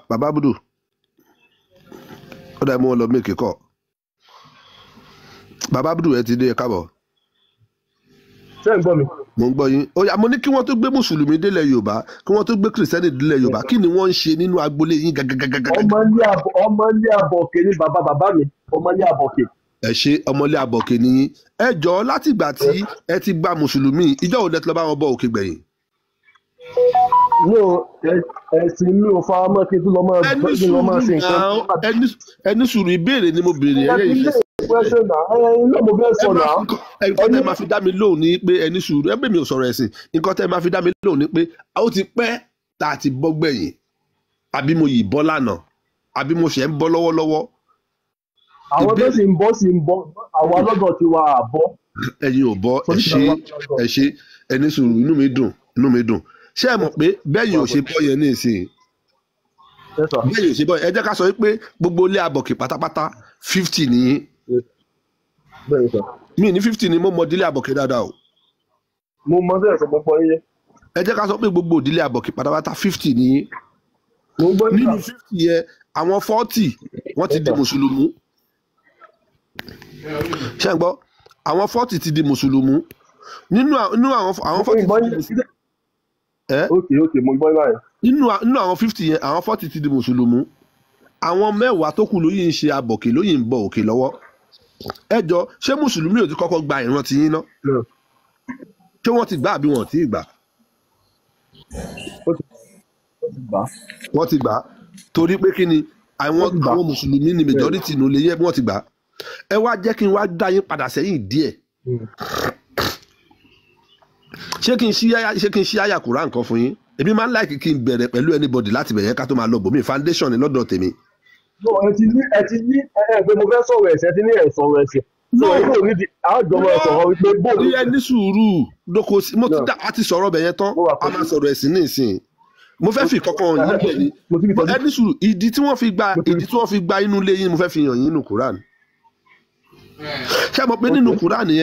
bàbá Abudu ó dà mú wọn lọ mí kíkọ bàbá Abudu ẹ ti dé ẹ káàbọ̀. ṣé ń gbọ́ mi. mo ń gbọ́ yín ó yá mo ní kí wọ́n tó gbé mùsùlùmí délẹ̀ Yorùbá kí wọ́n tó gbé kìrìsìtẹ́nì délẹ̀ Yorùbá kí ni wọ́n ń ṣe nínú agboolé yín gàgàgàgàgà. ọmọlé àbọ̀kè ni bàbá mi ọmọlé àbọ̀kè. ẹ ṣe ọmọlé àbọ̀kè nìyí ẹ jọ láti ìgbà tí ẹ ti gba mùsùlùmí ìjọ òde tí lọ bá wọn bọ òkè gbẹ̀yìn. mi ò ẹ̀sìn mi ò fara mọ́ kí n tún lọ máa ṣe nǹkan. ẹni sùúrù ìbéèrè ni mo béèrè ẹ̀yẹ́ ìfẹ́ nǹkan tẹ́ máa fi dá mi lóhùn ní pé ẹni sùúrù ẹgbẹ́ mi ò sọ̀rọ̀ ẹ̀sìn nǹkan tẹ́ máa fi dá mi lóhùn ní pé ó ti pẹ́ tá a ti bọ́ gbẹ̀yìn àbí mo yìí bọ́ lánàá àbí mo ṣẹ̀ ń bọ́ lọ́wọ́lọ́wọ́. àwọn tó sì ń bọ́ àwọn alọ́dọ̀ ti wà àbọ̀. ẹ̀yin ò bọ́ ẹ ṣe ẹni sùúrù inú mi dùn ṣé ẹ mọ̀ pé bẹ́yìn ò ṣe bọ́ yẹn ní ìsìn bẹ́yìn ò ṣe bọ́ yẹn ẹ jẹ́ ká sọ pé gbogbo ilé abọ̀kì pátápátá 50 nìyí mi ní 50 ni mo mọ ìdílé àbọ̀kẹ́ dáadáa o. mo mọ bẹ́ẹ̀ sọ pọ́pọ́ yé. ẹ jẹ́ ká sọ pé gbogbo ìdílé àbọ̀kẹ́ pátápátá 50 ni. nínú 50 yẹn àwọn 40 wọ́n ti di mùsùlùmí. ṣé ń gbọ́ àwọn 40 ti di mùsùlùmí. nínú àwọn 40 ti di mùsùlùmí. ok mo gbọ́ báyìí. nínú àwọn 50 yẹn àwọn 40 ti di mùsùlùmí. àwọn 10 tó kù lóyìn ń ṣe àbọ̀kẹ́ lóyìn ń bọ òkè lọ́wọ́. ẹ jọ ṣé mùsùlùmí ò ti kọ́kọ́ gba ìran ti yín ná ṣé wọ́n ti gbà àbí wọ́n ti gbà. wọ́n ti gbà torí pé kí ni àwọn mùsùlùmí ni majority nù lè yẹ wọ́n ti gbà. ẹ wá jẹ́ kí n wá dá yín padà sẹ́yìn díẹ̀ ṣé kí n ṣí àyà Kùránì nǹkan fún yín èmi máa ń láìkí kí n bẹ̀rẹ̀ pẹ̀lú anybody láti bẹ̀yẹn ká tó máa lọ bòmí foundation ni lọ́dọ̀ tèmi. ẹ ti ní pé mo fẹ́ sọ̀rọ̀ ẹ̀sẹ̀ ẹ ti ní ẹ̀ sọ̀rọ̀ ẹ̀sẹ̀. ní ẹni sùúrù lóko mo ti dá a ti sọ̀rọ̀ bẹ̀yẹn tán a máa sọ̀rọ̀ ẹ̀sìn ní ìsìn mo fẹ́ fi kankan yín bẹ̀ ni ẹni sùúrù ìdí tí wọ́n fi gba inú ilé yín mo fẹ́ fi hàn yín nínú Kùránì. ṣé mo pé nínú Kùránì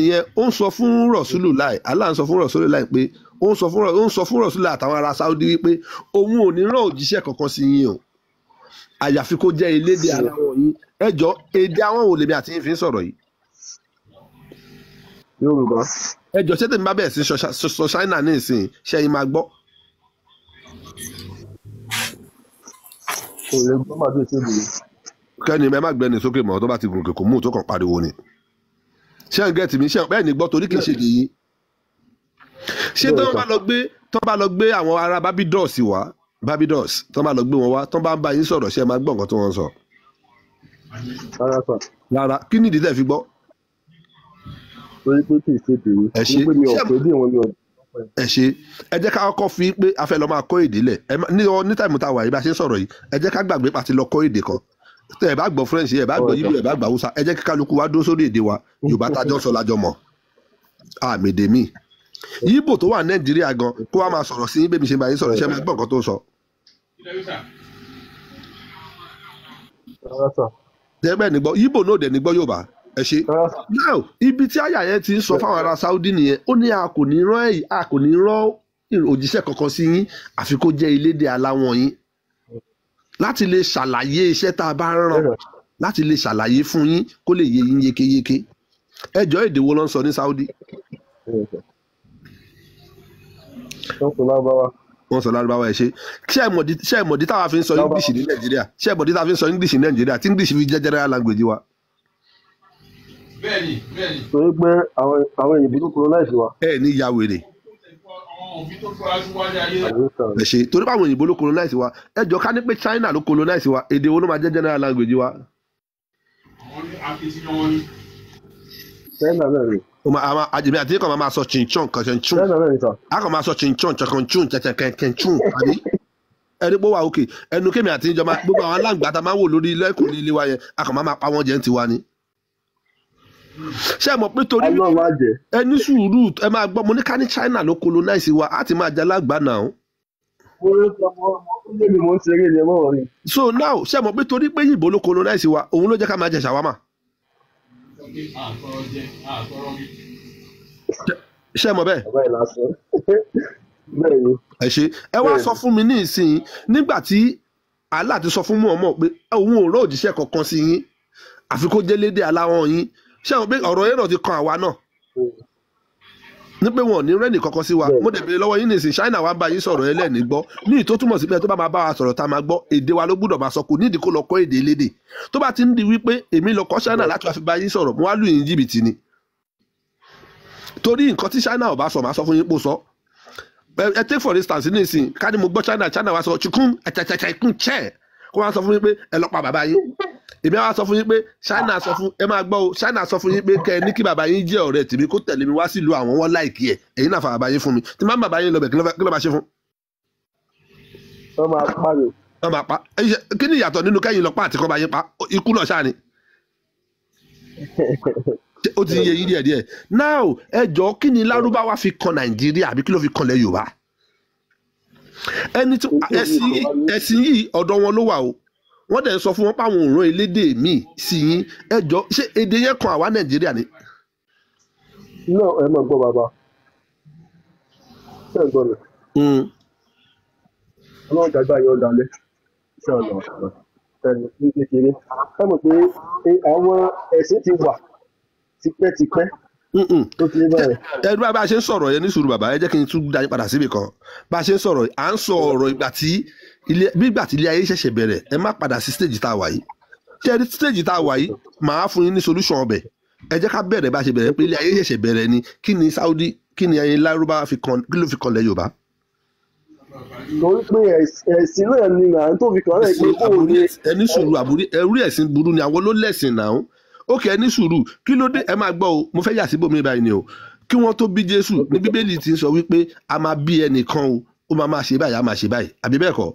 yẹn ó ń sọ fún Rasulullah Allah ń sọ fún Rasulullah pé ó ń sọ fún Rasulullah àtàwọn ará Saudi wípé òun ò ní rán òjíṣẹ́ kankan sí yín o àyàfi kó jẹ́ elédè aláwọ̀ yín ẹjọ́ èdè àwọn wo lèmi àti yín fi ń sọ̀rọ̀ yìí. Yorùbá. ẹjọ́ ṣé tèmi bá bẹ̀rẹ̀ sí sọ Ṣáínà ní ìsìn ṣé ẹ̀yin máa gbọ́. kẹ́ni ẹ má gbẹ́ni sókè mọ́ tó bá ti gòkè kò mú tó kàn pariwo ni. ṣé ẹ̀ ń gẹ́tì mi ṣé bẹ́ẹ̀ ni gbọ́ torí kì í ṣe èdè yín. ṣé tó bá lọ gbé àwọn ará Barbados wá Barbados tó bá lọ gbé wọn wá tó bá ń bá yín sọ̀rọ̀ ṣé ẹ máa gbọ́ nǹkan tó wọ́n sọ. rárá kí ni ìdí tẹ́ fi gbọ́. torí pé kì í ṣe tèmi. ẹ ṣe ẹ ṣe ẹ jẹ́ ká kọ́kọ́ fi pé a fẹ́ lọ máa kọ́ èdè lẹ̀ ní táìmù tá a wà yìí bá a ṣe ń sọ̀rọ̀ yìí ẹ jẹ́ ká gbàgbé pàtí lọ kọ́ èdè kan tẹ ẹ bá gbọ́ French ẹ bá gbọ́ Yíbò ẹ bá gbọ́ Hausa ẹ jẹ́ kí kálukú wá dúró sórí èdè wa Yorùbá tájọ́ sọ lájọ mọ̀ àmèdè mi Yíbò tó wà Nàìjíríà gan kó wá máa sọ̀rọ̀ sí yín bẹ́ẹ̀ mi ṣe máa yín sọ̀rọ̀ ṣe máa gbọ́ nǹkan tó ń sọ. tẹ́gbẹ́ ní gbọ́ Yíbò náà dẹ̀ ní gbọ́ Yorùbá ẹ ṣe. now ibi tí àyà yẹn ti ń sọ fáwọn ará Saudi nìyẹn ó ní a kò ní rán òjíṣẹ́ kankan sí yín àfi kó jẹ́ elédè aláwọ̀ yín láti lè ṣàlàyé iṣẹ́ tá a bá rán láti lè ṣàlàyé fún yín kó lè yé yín yékéyéké ẹjọ́ èdè wo ló ń sọ ní Saudi. wọ́n sọ lárúbáwá ẹ ṣe ṣé ẹ mọ̀dí táwa fi ń sọ English ní Nàìjíríà ṣé ẹ mọ̀dí táwa fi ń sọ English ní Nàìjíríà tí English fi jẹ́ general language wa. bẹ́ẹ̀ni. torí pé àwọn òyìnbó ló colonize wa. ẹ ní ya wèrè. ẹ ṣe torí pé àwọn òyìnbó ló colonize wa ẹ jọ ká ní pé China ló colonize wa èdè wo ló máa jẹ́ general language wa. China náà rè. àjèmí àti yín kan máa sọ chinchon kànchún a kàn máa sọ chinchon chakànchún kẹ̀kẹ̀kẹ̀chún àbí ẹni pé wà òkè ẹnu kémi àti ìjọba gbogbo àwọn aláǹgbá tá a máa wò lórí lẹ́kùn ilé wa yẹn a kàn máa pa wọ́n jẹ ń tiwa ni. ṣé ẹ mọ̀ pé torí ẹni sùúrù ẹ máa gbọ́ mo ní ká ní China ló colonize wa á ti máa jẹ alágbá náà. so now ṣé ẹ mọ̀ pé torí pé yìnbó ló colonize wa òun ló jẹ́ ká máa jẹ ṣàwámà. ṣé ẹ mọ̀ bẹ́ẹ̀ ẹ ṣe ẹ wá sọ fún mi ní ìsìn nígbà tí Allah ti sọ fún Muhammad pé òun ò rán òjíṣẹ́ kankan sí yín àfi kó jẹ́ lédè aláwọ̀ yín ṣé àwọn pé ọ̀rọ̀ yẹn náà ti kan àwa náà ní pé wọn ò ní rẹ́nì kankan sí wa mo dẹ̀ béèrè lọ́wọ́ yín nìsín China wa ń bá yín sọ̀rọ̀ ẹlẹ́ni gbọ́ ní ìtó túmọ̀ sí pé tó bá máa bá wa sọ̀rọ̀ tá a máa gbọ́ èdè wa ló gbúdọ̀ máa sọ kò nídìí kó lọ kọ́ èdè elédè tó bá ti ń di wípé èmi lọ kọ́ China láti wá fi bá yín sọ̀rọ̀ mo wá lù yín jìbìtì ni torí nǹkan tí China ò bá sọ máa sọ fún yín pò sọ ẹ take for instance nísìn ká ní mo gbọ́ China wa sọ chukun ẹ̀tẹ̀tẹ̀tẹ̀kun chẹ́ kó wá sọ fún yín pé ẹ lọ pa bàbá yín èmi á wá sọ fún yín pé China sọ fún ẹ máa gbọ́ o China sọ fún yín pé kẹ́ ẹ ní kí bàbá yín jẹ́ ọ̀rẹ́ tèmi kó tẹ̀lé mi wá sílùú àwọn wọn láìkí ẹ̀ ẹ̀yin náà fa bàbá yín fún mi tí máa ń bàbá yín lọ bẹ̀ kí ló máa ṣe fún. wọ́n máa pa mi. wọ́n máa pa kí ni ìyàtọ̀ nínú kẹ́yìn lọ pa àti kọ́ bá yín pa ikú náà ṣáà ni. ó ti yẹ yín díẹ̀díẹ̀ now ẹ jọ kí ni Lárúbáwá fi kan Nàìjíríà àbí kí ló fi kan lẹ̀ Yorùbá ẹni tí ẹ̀sìn yìí ọ̀dọ̀ wọn ló wà o wọ́n dẹ̀ sọ fún wọn páwọn òǹrán elédè míì sí yín ẹ jọ ṣé èdè yẹn kan àwa Nàìjíríà ni. náà ẹ máa gbọ́ bàbá ṣé ẹ gbọ́ mi. ọlọ́run jàgbá yọ dalẹ̀ ṣé ọ̀nà ẹni ní kékeré ẹ mọ̀ pé àwọn ẹ̀sìn ti wà tipẹ́tipẹ́. ẹdú bá a ṣe ń sọ̀rọ̀ yẹn ní sùúrù bàbá ẹ jẹ́ kí n tún dá yín padà síbi kan bá a ṣe ń sọ̀rọ̀ à ń sọ ọ̀rọ̀ ìgbà tí ilé ayé ṣẹ̀ṣẹ̀ bẹ̀rẹ̀ ẹ má padà sí stage tá a wà yìí ṣé ẹ rí stage tá a wà yìí màá fún yín ní solution ọbẹ̀ ẹ jẹ́ ká bẹ̀rẹ̀ bá a ṣe bẹ̀rẹ̀ pé ilé ayé ṣẹ̀ṣẹ̀ bẹ̀rẹ̀ ni kí ni Saudi kí ni ayé Lárúbáwá kí ló fi kan lẹ̀ Yorùbá. torí pé ẹ̀sìn náà ni à ń tó fi kàn án pé kó o ní. ẹni sùúrù ẹrú ẹ̀sìn burú ni àwọn ló lẹ̀sìn náà ókè ẹni sùúrù kí ló dé ẹ máa gbọ́ o mo fẹ́ yà síbòmí báyìí ni o kí wọ́n tó bí Jésù ní Bíbélì ti ń sọ wípé a máa bí ẹnìkan o ó máa ṣe báyìí a máa ṣe báyìí àbí bẹ́ẹ̀ kọ́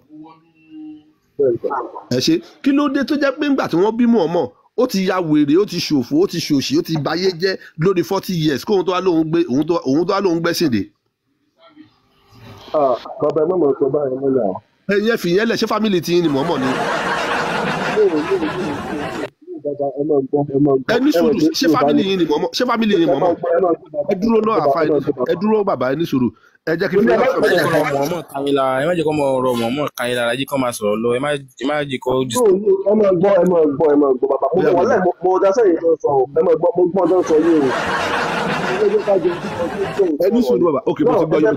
ẹ ṣe kí ló dé tó jẹ́ pé ńgbà tí wọ́n bí Mọ̀ọ́mọ̀ ó ti ya wèrè ó ti ṣòfò ó ti ṣòṣì ó ti bayé jẹ́ lórí 40 years kóhun tó wá lóhun gbẹ́sìn dé. bàbá ẹ mọ̀mọ́ sọ báyìí mọ́lẹ̀ àwọn. ẹ̀yin ẹ fìyẹn lẹ̀ ṣé fámìlì tí yín ni Mọ̀ọ́mọ̀ ni. ẹni sùúrù ṣé fámìlì yín ni Mọ̀ọ́mọ̀ ẹ dúró náà àfa ẹ dúró bàbá ẹni sùúrù ẹ jẹ́ kí n fi lọ́sọ̀ mi. ẹ má jẹ́ kó mọ ọ̀rọ̀ Mọ̀ọ́mọ̀ kanyìn lára jí kó máa sọ̀rọ̀ lọ ẹ má jẹ́ kó. ẹ máa gbọ́ bàbá mo dá sẹ́yìn tó sọ ẹ máa gbọ́ mo gbọ́ tó sọ yìí o. ẹni sùúrù bàbá ok mo ti gbọ́ yìí.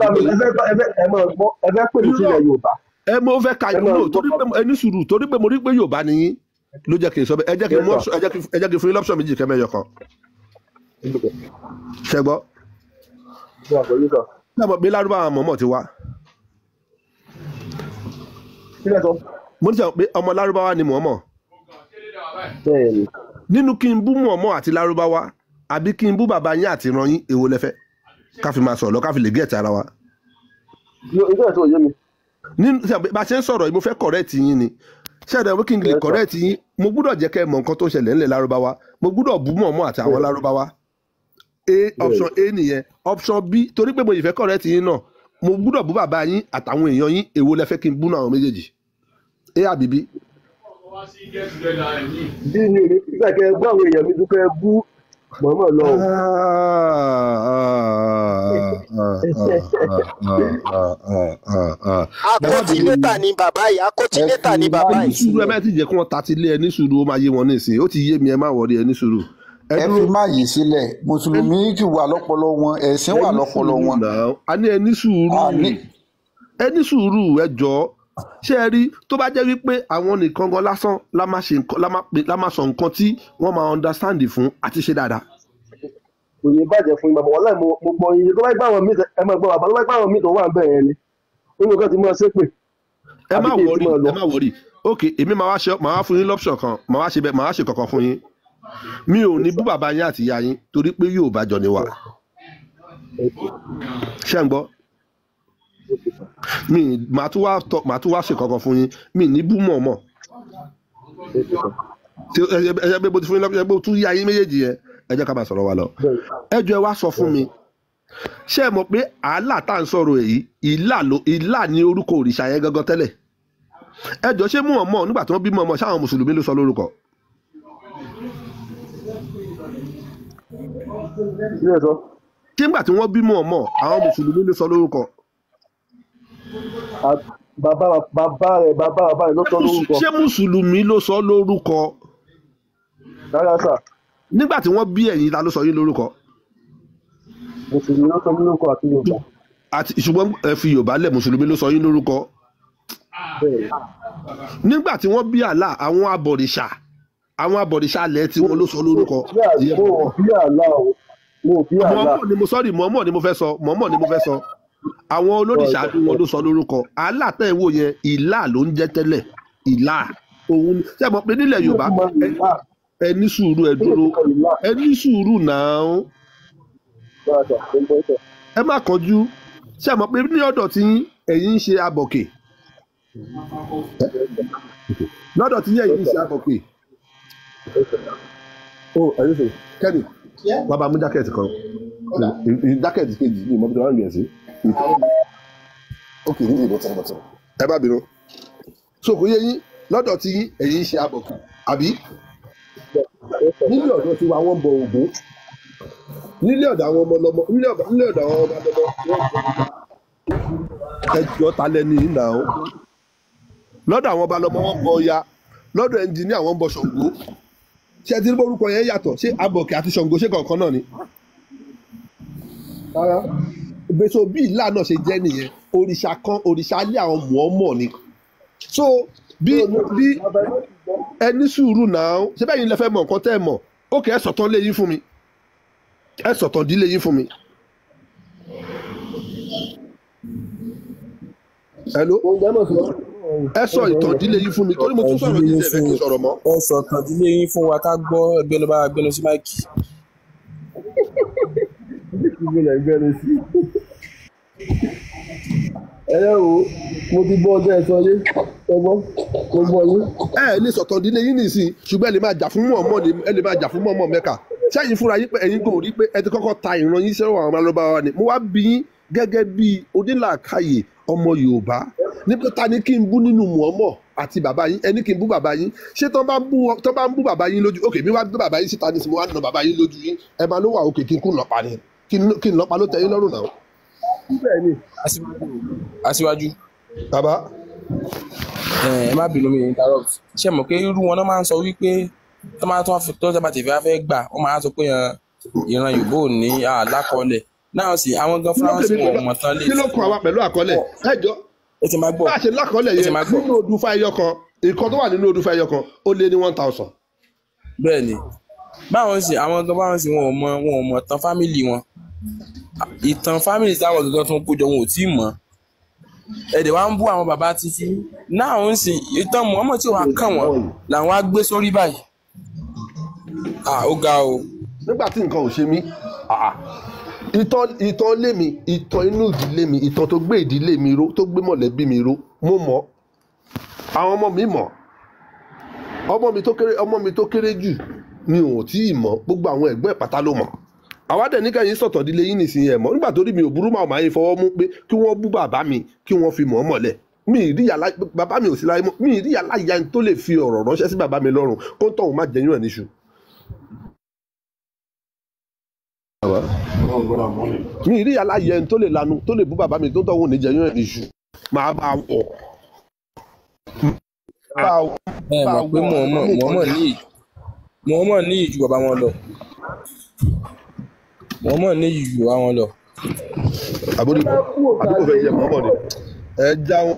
ẹ máa gbọ́ ẹ fẹ́ pè mí sílẹ̀ Yorùbá. ẹ mo fẹ́ ka yìí torí pé ẹni sùúrù torí pé mo rí pé Yorùbá ni yín ló jẹ́ kí n sọ bẹ́ẹ̀ ẹ jẹ́ kí n fún yín lọ́pṣọ̀n méjì kẹ́mẹ́yọ kan. ṣẹ gbọ́. ṣé àmọ́ pé Lárúbáwá Mọ̀ọ́mọ̀ ti wá. mo ní sọ pé ọmọ Lárúbáwá ni Mọ̀ọ́mọ̀. nínú kí n bú Mọ̀ọ́mọ̀ àti Lárúbáwá àbí kí n bú bàbá yín àti ìran yín èwo lẹ fẹ́ ká fi máa sọ̀rọ̀ lọ ká fi lè gẹ̀ẹ́tì ara wa. bá a ṣe ń sọ̀rọ̀ yìí mo fẹ́ correct yín ni ṣẹ́ẹ̀dẹ̀ wí kí n lè correct yín mo gbúdọ̀ jẹ́ kẹ́ ẹ mọ̀ nǹkan tó ṣẹlẹ̀ ńlẹ̀ Lárúbáwá mo gbúdọ̀ bú Mọ̀ọ́mọ̀ àti àwọn Lárúbáwá option A nìyẹn option B torí pé mo yìí fẹ́ correct yín náà mo gbúdọ̀ bú bàbá yín àtàwọn èèyàn yín èwo lẹ fẹ́ kí n bú náà àwọn méjèèjì A àbí B. bí ni èmi nígbà kẹ bú àwọn èèyàn mi dúpẹ́ bú Mọ̀ọ́mọ̀ lọ. akọ́tílétà ni bàbá yìí akọ́tílétà ni bàbá yìí. ẹni sùúrù ẹ má ti jẹ́ kí wọ́n ta ti lé ẹni sùúrù ó máa yé wọn nísìnyí ó ti yé mi ẹ má wọlé ẹni sùúrù. ẹ fi má yìí sílẹ̀ mùsùlùmí ti wà lọ́pọlọ wọn ẹ̀sìn wà lọ́pọlọ wọn. a ní ẹni sùúrù ẹ jọ̀ọ́ ṣé ẹ rí tó bá jẹ́ wípé àwọn nìkan gan lásán la máa sọ nǹkan tí wọ́n máa understand fún àti ṣe dáadáa. kò ní bàjẹ́ fún ìgbà wọ́n láì mo gbọ́ iye tó bá gbà wọn mí ẹ máa gbọ́ bàbá tó bá gbà wọn mí tó wà ń bẹ̀rẹ̀ ni nínú kan ti mú ọ ṣépè. ẹ má wọrí ok èmi máa wá fún yín lọ́pṣọ̀n kan máa wá ṣe kankan fún yín mi ò ní bú bàbá yín àti ìyá yín torí pé yóò bá jọ ní wà ṣé ń gbọ́ mi màá tún wá ṣe kankan fún yín mi ní bú Mọ̀ọ́mọ̀ ẹ pé bó ti fún yín lọ́pọ̀ ẹ pé ó tún yá yín méjèèjì yẹn ẹ jẹ́ ká máa sọ̀rọ̀ wa lọ ẹ jọ̀ọ́ ẹ wá sọ fún mi ṣé ẹ mọ̀ pé Allah tá à ń sọ̀rọ̀ èyí ìlà ní orúkọ òrìṣà yẹn gangan tẹ́lẹ̀ ẹ jọ̀ọ́ ṣé Mọ̀ọ́mọ̀ nígbà tí wọ́n bí Mọ̀ọ́mọ̀ ṣáwọn mùsùlùmí ló sọ lórúkọ. ṣé nígbà tí wọ́n bí Mọ̀ọ́mọ̀ àwọn mùsùlùmí ló sọ lórúkọ. bàbá rẹ̀ ló sọ lórúkọ. ṣé mùsùlùmí ló sọ lórúkọ? rárá sà. nígbà tí wọ́n bí ẹ̀yin ta ló sọ yín lórúkọ? mùsùlùmí ló sọ lórúkọ àti yorùbá. àti ṣùgbọ́n ẹ fi yorùbá lẹ̀, mùsùlùmí ló sọ yín lórúkọ. nígbà tí wọ́n bí àlá àwọn abọ̀rìṣà alẹ̀ tí wọ́n ló sọ lórúkọ. mọ̀ọ́mọ̀ ni mo sọ́ọ̀rì mọ̀ọ́mọ̀ ni mo fẹ́ sọ àwọn olóríṣà wọn ló sọ lórúkọ. àlá tẹ̀ wò yẹn ìlà ló ń jẹ́ tẹ́lẹ̀, ìlà òun ni ṣé mo pé nílẹ̀ yorùbá ẹ ní sùúrù, ẹ dúró, ẹ ní sùúrù náà, ẹ má kánjú. ṣé mo pé ní ọ̀dọ̀ tí ẹ̀yin ń ṣe abọ̀kè, lọ́dọ̀ tí ẹ̀yin ń ṣe abọ̀kè. kẹ́ni wàá bá mú jákẹ́ẹ̀tì kan, jákẹ́ẹ̀tì kejì ní ìmọ̀ bí wọ́n ń gbìyànjú sí. ok níbi ìbọ̀tọ̀ ẹ bá bínú. so kò yẹ yín lọ́dọ̀ tí ẹ̀yin ń ṣe abọ̀kè àbí? nílé ọ̀dọ̀ tí wọ́n ń bọ Ògún, nílé ọ̀dọ̀ àwọn ọmọ lọ́mọ, nílé ọ̀dọ̀ àwọn ọmọ lọ́mọ ẹjọ́ ta lẹ́ni ìnà ó. lọ́dọ̀ àwọn ọba lọ́mọ wọn bọ Ọya, lọ́dọ̀ ẹnjìníà wọn bọ Ṣàngó. ṣé ẹ ti rí orúkọ yẹn yàtọ̀? ṣé abọ̀kè àti Ṣàngó ṣe kankan náà ni? rárá. ìgbésò bí ìlà náà ṣe jẹ́ nìyẹn, òrìṣà kan, òrìṣà alẹ́ àwọn mọ̀ọ́mọ̀ ni. so bí ẹni sùúrù náà, ṣé bẹ́ẹ̀ yín lẹ fẹ́ mọ̀ nǹkan tẹ́ ẹ mọ̀, ó kẹ́ ẹ sọ̀tàn lé yín fún mi, ẹ sọ̀tàn dílé yín fún mi. hello ẹ sọ ìtàn dílé yín fún mi torí mo tún sọ̀rọ̀ dílé rẹ̀ kí n sọ̀rọ̀ mọ́. ẹ sọ ìtàn dílé yín fún wa ká gbọ́, ẹgbẹ́ ló bá gbẹnu sí máìkì. wo mo ti gbọ́ ọjọ́ ẹ̀sọ́ yé ọgbọ́n mo gbọ́ yín. ẹ ní sọ̀tàn dílé yín nìsín, ṣùgbọ́n ẹ lè máa jà fún mọ̀ọ́mọ̀ ni, ẹ lè máa jà fún mọ̀ọ́mọ̀ Mẹ́kà. sẹ́yìn fúnra yín pé ẹ̀yin kò rí pé ẹ ti kọ́kọ́ ta ìran yín sẹ́wọ̀n àwọn alọ́ba wa ni. mo wá bí yín gẹ́gẹ́ bí onílàákàyè ọmọ Yorùbá nípa ta ni kí n bú nínú mọ̀ọ́mọ̀ àti bàbá yín, ẹni kí n bú bàbá yín. ṣé tán bá ń bú bàbá yín lójú, òkè mi wá gbé bàbá yín síta ní sinmi wá nà bàbá yín lójú yín, ẹ máa ló wà òkè kí n kú lọ́pa ni, kí n lọ́pa ló tẹ́ yín lọ́rùn náà. Aṣíwájú. bàbá. ẹ má bínú mi interrupt. ṣé mọ̀ pé irú wọn náà máa ń sọ wípé tó bá tẹ̀fẹ́ wá fẹ́ gbà ó máa ń sọ pé ìran Yorùbá ò ní àlákọọ́lẹ̀ náà sì àwọn gan France wọn mọ̀ tán lè. kí ló kún àwa pẹ̀lú àkọọ́lẹ̀ ẹjọ́ bá a ṣe lákọọ́lẹ̀ yẹn nínú odùfà ẹyọ kan, nǹkan tó wà nínú odùfà ẹyọ kan ó lé ní 1000. bẹ́ẹ̀ ni báwọn sì àwọn gan báwọn sì wọn ò mọ̀ tán fámìlì wọn, ìtàn fámìlì táwọn gangan tó ń kójọ wọn ò tí ì mọ̀. ẹ̀dẹ̀ wá ń bú àwọn bàbá títí náà ń sìn ìtàn Muhammad tí wàá kàn wọ́n làwọn á gbé sórí báyìí. ó ga o. nígbà tí nǹkan ò ṣe mí, ìtàn lé mi, ìtàn inú ìdílé mi, ìtàn tó gbé ìdílé mi ró, tó gbé mọ̀lẹ́bí mi ró, mo mọ̀, àwọn ọmọ mi mọ̀, ọmọ mi tó kéré jù mi ò tí ì mọ̀, gbogbo àwọn ẹ̀gbọ́n ẹ̀ pátá ló mọ̀. àwa dẹ̀ ní kẹ́yìn sọ̀tàn dílé yín nìsín ẹ̀ mọ́, nígbà tó rí mi ò burú máa yín fọwọ́ mú pé kí wọ́n bú bàbá mi kí wọ́n fi mọ̀ ọ́ mọ̀lẹ̀. mi ì rí yàrá bàbá mi ò sí láyé mọ́, mi ì rí yàrá ìyá tó lè fi ọ̀rọ̀ ránṣẹ́ sí bàbá mi lọ́rùn kó ń tọ̀hún má jẹyún ẹ̀ níṣu. mi ì rí yàrá ìyá tó lè lanu tó lè bú bàbá mi tó tọ̀hún ní jẹyún ẹ̀ níṣu. máa bá wọ̀. ẹ mọ̀ pé Muhammad ní ìjù bàbá wọn lọ. Muhammad ní ìjù àwọn lọ. àbúrò fẹ́ jẹ Muhammad ni ẹ jáwọ́.